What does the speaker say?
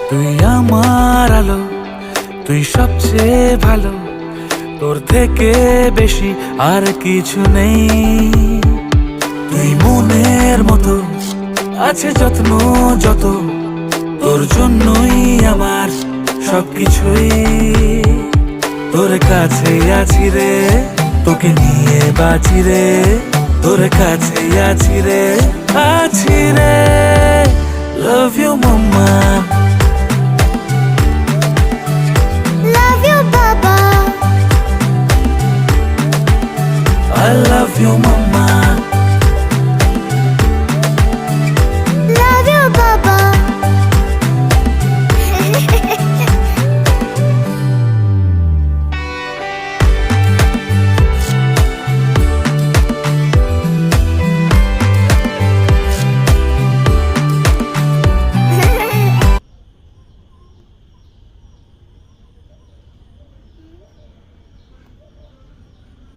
তুই আমার আলো, তুই সবচেয়ে ভালো, তোর থেকে বেশি আর কিছু নেই। তুই মনের মতো আছে যত্ন যত, তোর জন্যই আমার সবকিছুই। তোর কাছে আছি রে, তোকে নিয়ে বাঁচি রে, তোর কাছে আছি রে, আছি রে। Love you mamma.